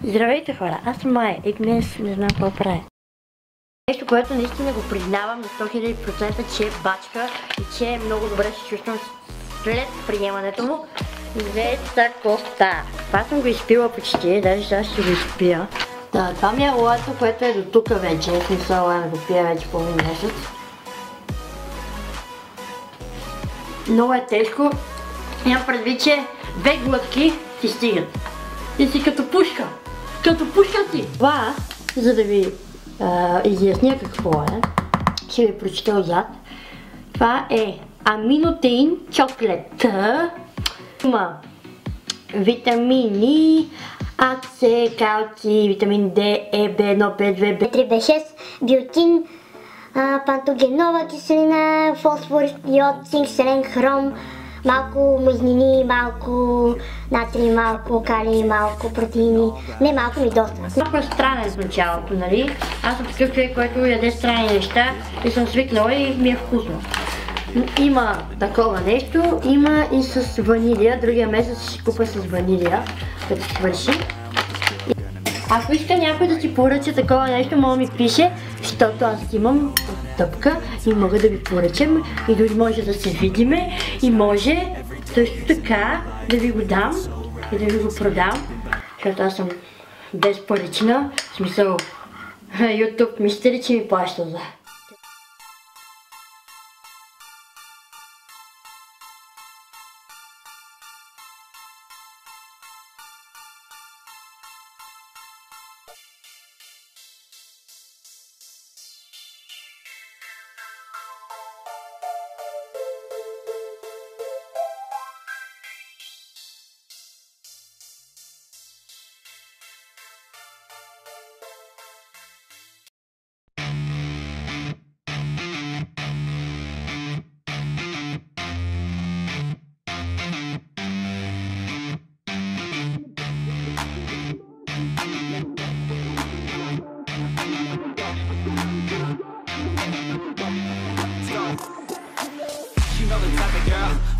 Здравейте хора, аз съм Майя и днес не знам какво правя. Нещо, което наистина го признавам на 100 000%, че е бачка и че много добре се чувствам след приемането му. Вета коста. Това съм го изпила почти, даже сега ще го изпия. Да, това ми е лото, което е до тук вече, в смисъл да го пия вече половин месец. Много е тежко. Имам предвид, че 2 глътки ти стигат. И си като пушка. Като пушка ти! Това, за да ви изясня какво е, ще ви прочета отзад. Това е аминотеин чоклет. Има витамини А, С, калци, витамин Д, Е, B1, B2, B3, B6, биотин, пантогенова киселина, фосфор, йод, цинк, селен, хром, малко мазнини, малко натрий, малко калий, малко протеини. Не малко, ми доста. Малко е странен в началото, нали? Аз съм такъв човек, който яде странни неща и съм свикнала и ми е вкусно. Има такова нещо, има и с ванилия. Другия месец ще си купя с ванилия, като свърши. Ако иска някой да си поръча такова нещо, може да ми пише, защото аз имам тъпка и мога да ви поръчам и дори може да се видиме и може също така да ви го дам и да ви го продам, защото аз съм без парична, в смисъл YouTube мистери, че ми плаща за.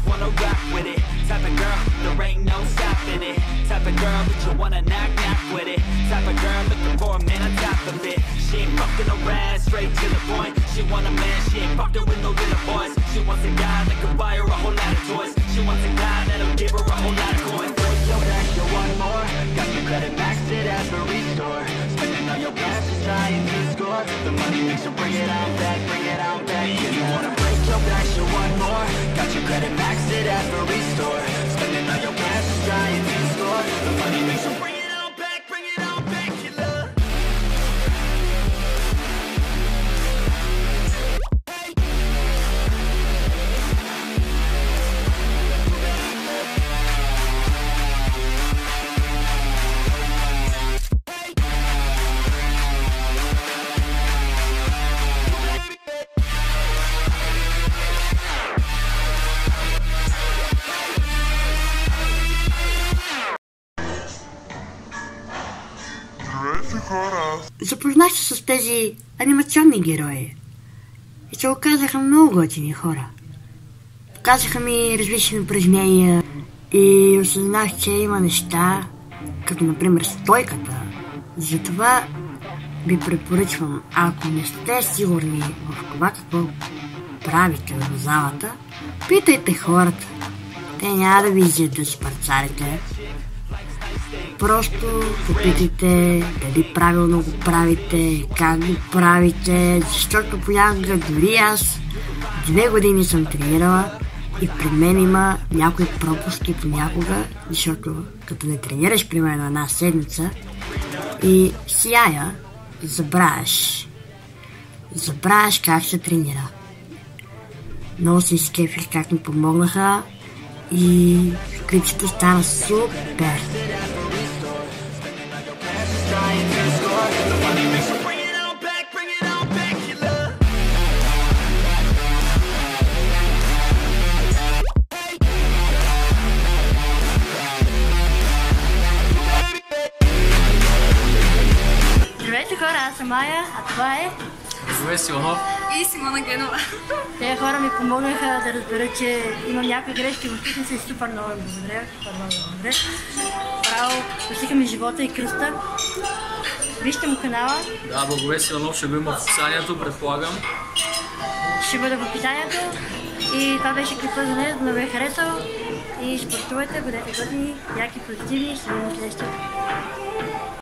Wanna rock with it, type of girl, there ain't no stopping it. Type of girl that you wanna knock with it. Type of girl looking for a man on top of it. She ain't fucking around, straight to the point. She want a man, she ain't fucking with no little boys. She wants a guy that can buy her a whole lot of toys. She wants a guy that'll give her a whole lot of coins. Yo, back, you want more? Got your credit maxed it at the restore. Spending all your cash just trying to score. The money makes you bring it on back, bring it on back. If you wanna break your back, you want more? Got your credit maxed it at the restore. Spending all your cash just trying to score. The money makes you bring it on back, killer. Запознах се с тези анимационни герои и се оказаха много готини хора. Показаха ми различни упражнения и осъзнах, че има неща, като например стойката. Затова ви препоръчвам, ако не сте сигурни в това какво правите в залата, питайте хората. Те няма да ви изядат с парцарите. Просто попитайте дали правилно го правите, как го правите, защото понякога дори аз 2 години съм тренирала и при мен има някои пропуски понякога, защото като не тренираш примерно една седмица и сияя, забравяш как се тренира. Много се изкефих как ми помогнаха и клипчето стана супер. Здравейте хора, аз съм Майя, а това е Благовест Иванов и Симона Генова. Те хора ми помогнаха да разберат, че имам някои грешки в фитнеса и супер много благодаря. Браво, спасиха ми живота и кръста. Вижте му канала. Да, Благовест Иванов ще го има в описанието, предполагам. Ще бъда в описанието. И това беше клипа за нея, да ме е харесал. И спортувайте, бъдете годни, яки, позитивни, ще видим следващия.